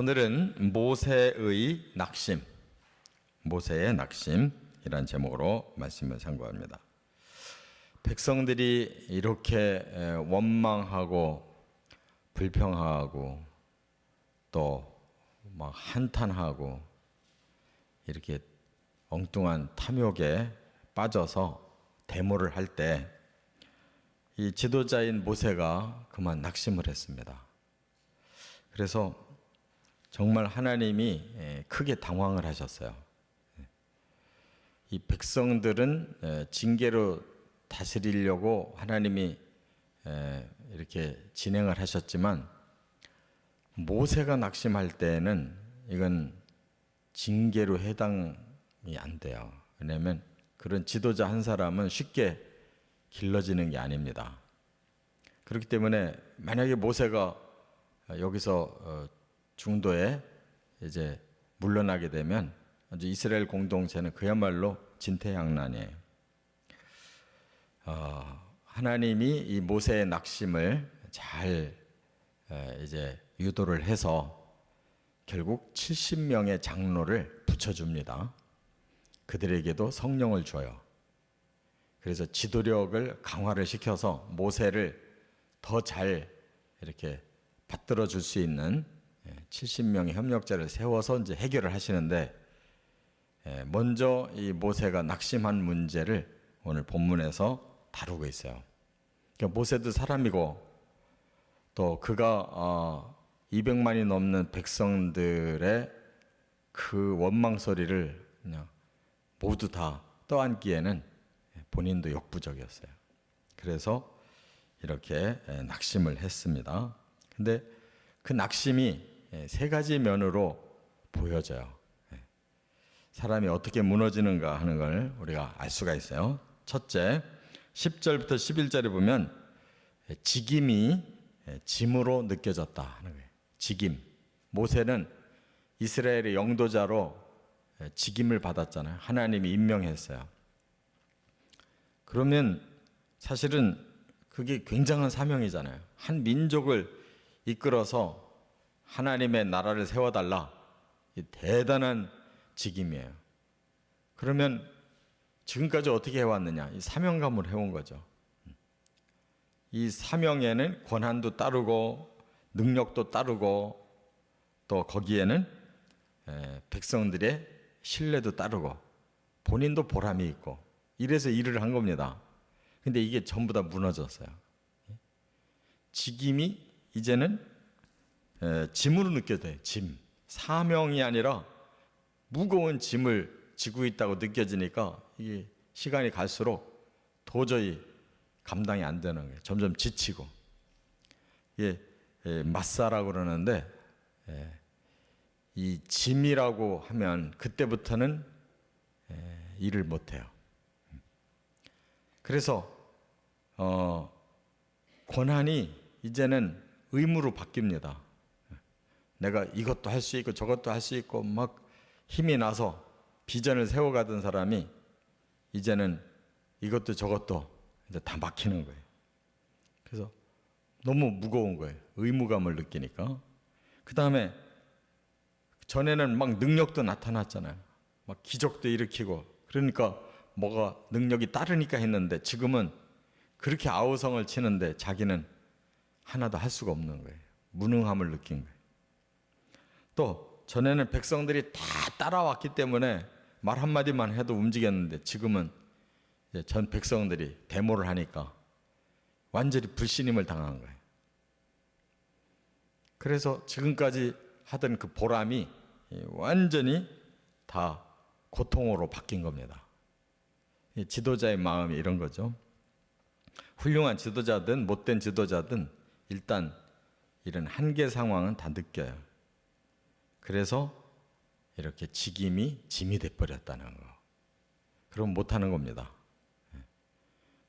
오늘은 모세의 낙심, 모세의 낙심이란 제목으로 말씀을 상고합니다. 백성들이 이렇게 원망하고 불평하고 또 막 한탄하고 이렇게 엉뚱한 탐욕에 빠져서 데모를 할 때 이 지도자인 모세가 그만 낙심을 했습니다. 그래서 정말 하나님이 크게 당황을 하셨어요. 이 백성들은 징계로 다스리려고 하나님이 이렇게 진행을 하셨지만 모세가 낙심할 때는 이건 징계로 해당이 안 돼요. 왜냐하면 그런 지도자 한 사람은 쉽게 길러지는 게 아닙니다. 그렇기 때문에 만약에 모세가 여기서 중도에 이제 물러나게 되면 아주 이스라엘 공동체는 그야말로 진퇴양난이에요. 하나님이 이 모세의 낙심을 잘 이제 유도를 해서 결국 70명의 장로를 붙여줍니다. 그들에게도 성령을 줘요. 그래서 지도력을 강화를 시켜서 모세를 더 잘 이렇게 받들어 줄 수 있는 70명의 협력자를 세워서 이제 해결을 하시는데, 먼저 이 모세가 낙심한 문제를 오늘 본문에서 다루고 있어요. 그러니까 모세도 사람이고 또 그가 200만이 넘는 백성들의 그 원망 소리를 그냥 모두 다 떠안기에는 본인도 역부족이었어요. 그래서 이렇게 낙심을 했습니다. 근데 그 낙심이 세 가지 면으로 보여져요. 사람이 어떻게 무너지는가 하는 걸 우리가 알 수가 있어요. 첫째, 10절부터 11절에 보면 직임이 짐으로 느껴졌다 하는 거예요. 직임. 모세는 이스라엘의 영도자로 직임을 받았잖아요. 하나님이 임명했어요. 그러면 사실은 그게 굉장한 사명이잖아요. 한 민족을 이끌어서 하나님의 나라를 세워달라. 이 대단한 직임이에요. 그러면 지금까지 어떻게 해왔느냐? 이 사명감으로 해온 거죠. 이 사명에는 권한도 따르고 능력도 따르고 또 거기에는 백성들의 신뢰도 따르고 본인도 보람이 있고 이래서 일을 한 겁니다. 근데 이게 전부 다 무너졌어요. 직임이 이제는 짐으로 느껴져요. 짐. 사명이 아니라 무거운 짐을 지고 있다고 느껴지니까 이게 시간이 갈수록 도저히 감당이 안 되는 거예요. 점점 지치고. 이게 마사라고 그러는데 이 짐이라고 하면 그때부터는 일을 못 해요. 그래서 권한이 이제는 의무로 바뀝니다. 내가 이것도 할 수 있고 저것도 할 수 있고 막 힘이 나서 비전을 세워가던 사람이 이제는 이것도 저것도 이제 다 막히는 거예요. 그래서 너무 무거운 거예요. 의무감을 느끼니까. 그 다음에 전에는 막 능력도 나타났잖아요. 막 기적도 일으키고 그러니까 뭐가 능력이 따르니까 했는데 지금은 그렇게 아우성을 치는데 자기는 하나도 할 수가 없는 거예요. 무능함을 느낀 거예요. 또 전에는 백성들이 다 따라왔기 때문에 말 한마디만 해도 움직였는데 지금은 전 백성들이 데모를 하니까 완전히 불신임을 당한 거예요. 그래서 지금까지 하던 그 보람이 완전히 다 고통으로 바뀐 겁니다. 지도자의 마음이 이런 거죠. 훌륭한 지도자든 못된 지도자든 일단 이런 한계 상황은 다 느껴요. 그래서 이렇게 직임이 짐이 돼버렸다는 거. 그럼 못하는 겁니다.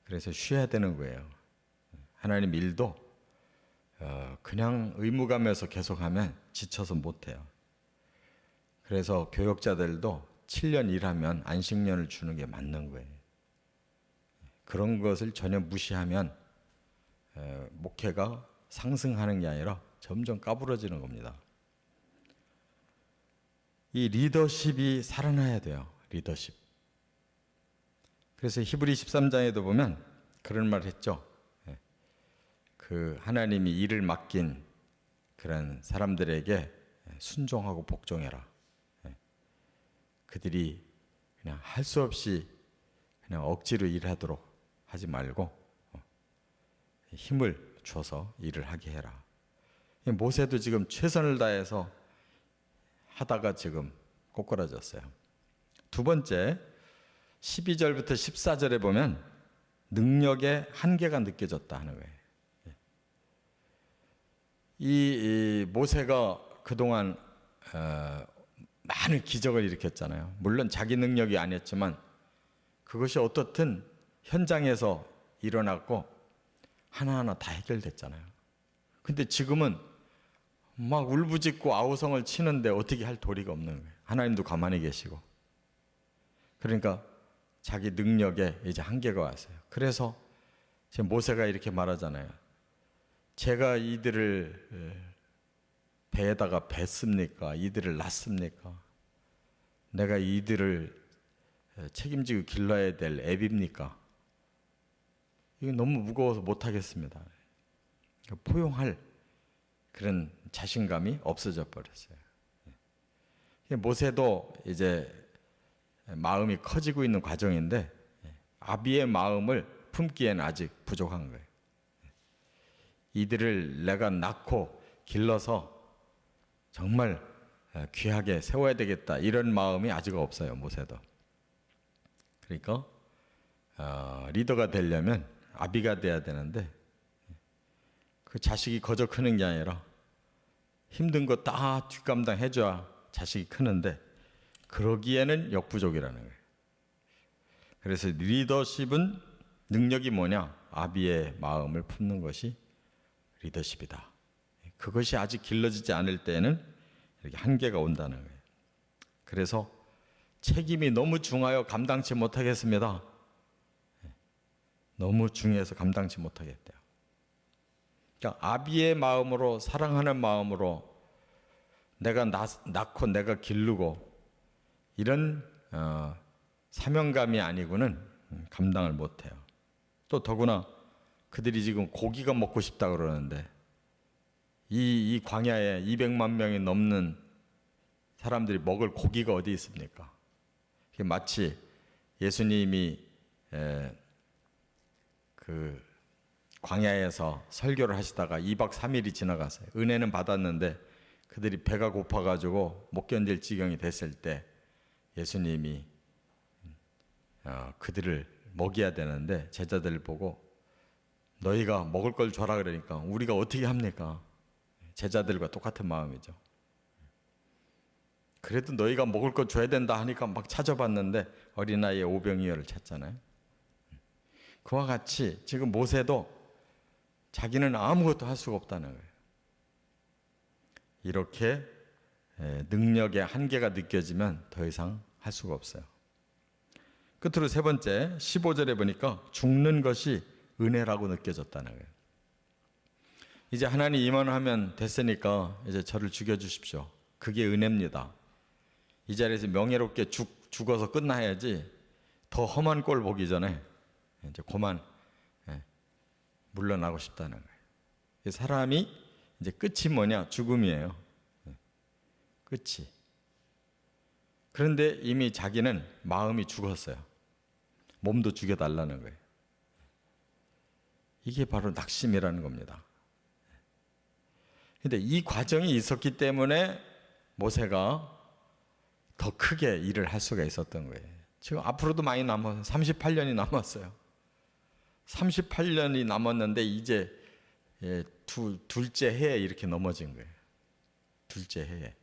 그래서 쉬어야 되는 거예요. 하나님 일도 그냥 의무감에서 계속하면 지쳐서 못해요. 그래서 교역자들도 7년 일하면 안식년을 주는 게 맞는 거예요. 그런 것을 전혀 무시하면 목회가 상승하는 게 아니라 점점 까부러지는 겁니다. 이 리더십이 살아나야 돼요. 리더십. 그래서 히브리 13장에도 보면 그런 말을 했죠. 그 하나님이 일을 맡긴 그런 사람들에게 순종하고 복종해라. 그들이 그냥 할 수 없이 그냥 억지로 일하도록 하지 말고 힘을 줘서 일을 하게 해라. 모세도 지금 최선을 다해서 하다가 지금 꼬꾸라졌어요. 두 번째, 12절부터 14절에 보면 능력의 한계가 느껴졌다 하는 거예요. 이 모세가 그동안 많은 기적을 일으켰잖아요. 물론 자기 능력이 아니었지만 그것이 어떻든 현장에서 일어났고 하나하나 다 해결됐잖아요. 근데 지금은 막 울부짖고 아우성을 치는데 어떻게 할 도리가 없는 거예요. 하나님도 가만히 계시고. 그러니까 자기 능력에 이제 한계가 왔어요. 그래서 지금 모세가 이렇게 말하잖아요. 제가 이들을 배에다가 뱄습니까? 이들을 낳습니까? 내가 이들을 책임지고 길러야 될 애비입니까? 이거 너무 무거워서 못하겠습니다. 포용할 그런 자신감이 없어져 버렸어요. 모세도 이제 마음이 커지고 있는 과정인데 아비의 마음을 품기에는 아직 부족한 거예요. 이들을 내가 낳고 길러서 정말 귀하게 세워야 되겠다 이런 마음이 아직 없어요. 모세도. 그러니까 리더가 되려면 아비가 돼야 되는데 그 자식이 거저 크는 게 아니라 힘든 거 다 뒷감당해줘야 자식이 크는데 그러기에는 역부족이라는 거예요. 그래서 리더십은 능력이 뭐냐? 아비의 마음을 품는 것이 리더십이다. 그것이 아직 길러지지 않을 때에는 이렇게 한계가 온다는 거예요. 그래서 책임이 너무 중하여 감당치 못하겠습니다. 너무 중해서 감당치 못하겠대요. 그러니까 아비의 마음으로 사랑하는 마음으로 내가 낳고 내가 기르고 이런 사명감이 아니고는 감당을 못해요. 또 더구나 그들이 지금 고기가 먹고 싶다 그러는데 이 광야에 200만 명이 넘는 사람들이 먹을 고기가 어디 있습니까? 마치 예수님이 그 광야에서 설교를 하시다가 2박 3일이 지나갔어요. 은혜는 받았는데 그들이 배가 고파가지고 못 견딜 지경이 됐을 때 예수님이 그들을 먹여야 되는데 제자들을 보고 너희가 먹을 걸 줘라 그러니까 우리가 어떻게 합니까? 제자들과 똑같은 마음이죠. 그래도 너희가 먹을 거 줘야 된다 하니까 막 찾아봤는데 어린아이의 오병이어를 찾잖아요. 그와 같이 지금 모세도 자기는 아무것도 할 수가 없다는 거예요. 이렇게 능력의 한계가 느껴지면 더 이상 할 수가 없어요. 끝으로 세 번째 15절에 보니까 죽는 것이 은혜라고 느껴졌다는 거예요. 이제 하나님 임원하면 됐으니까 이제 저를 죽여주십시오. 그게 은혜입니다. 이 자리에서 명예롭게 죽어서 끝나야지 더 험한 꼴 보기 전에 이제 그만 물러나고 싶다는 거예요. 사람이 이제 끝이 뭐냐? 죽음이에요. 끝이. 그런데 이미 자기는 마음이 죽었어요. 몸도 죽여달라는 거예요. 이게 바로 낙심이라는 겁니다. 그런데 이 과정이 있었기 때문에 모세가 더 크게 일을 할 수가 있었던 거예요. 지금 앞으로도 많이 남아서 38년이 남았어요. 38년이 남았는데 이제 둘째 해에 이렇게 넘어진 거예요. 둘째 해에.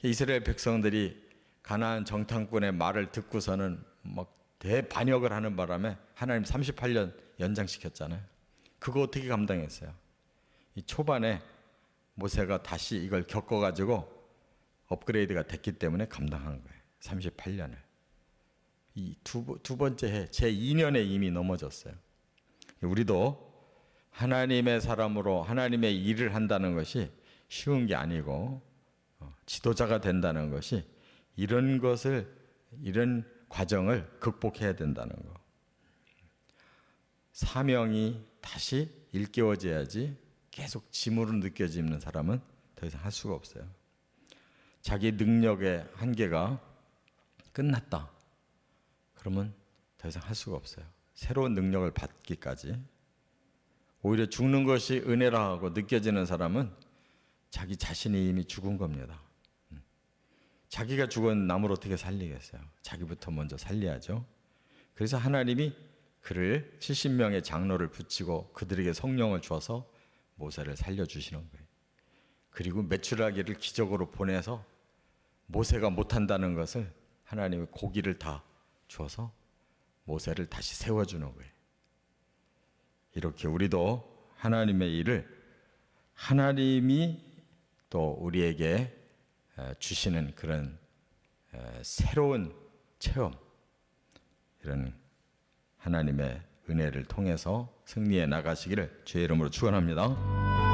이스라엘 백성들이 가나안 정탐꾼의 말을 듣고서는 막 대반역을 하는 바람에 하나님 38년 연장시켰잖아요. 그거 어떻게 감당했어요? 이 초반에 모세가 다시 이걸 겪어가지고 업그레이드가 됐기 때문에 감당한 거예요. 38년을. 이 두 번째 해, 제 2년에 이미 넘어졌어요. 우리도 하나님의 사람으로 하나님의 일을 한다는 것이 쉬운 게 아니고 지도자가 된다는 것이 이런 과정을 극복해야 된다는 거. 사명이 다시 일깨워져야지 계속 짐으로 느껴지는 사람은 더 이상 할 수가 없어요. 자기 능력의 한계가 끝났다. 그러면 더 이상 할 수가 없어요. 새로운 능력을 받기까지. 오히려 죽는 것이 은혜라고 느껴지는 사람은 자기 자신이 이미 죽은 겁니다. 자기가 죽은 남을 어떻게 살리겠어요? 자기부터 먼저 살려야죠. 그래서 하나님이 그를 70명의 장로를 붙이고 그들에게 성령을 주어서 모세를 살려주시는 거예요. 그리고 메추라기를 기적으로 보내서 모세가 못한다는 것을 하나님이 고기를 다 주어서 모세를 다시 세워주는 거예요. 이렇게 우리도 하나님의 일을 하나님이 또 우리에게 주시는 그런 새로운 체험, 이런 하나님의 은혜를 통해서 승리해 나가시기를 주의 이름으로 축원합니다.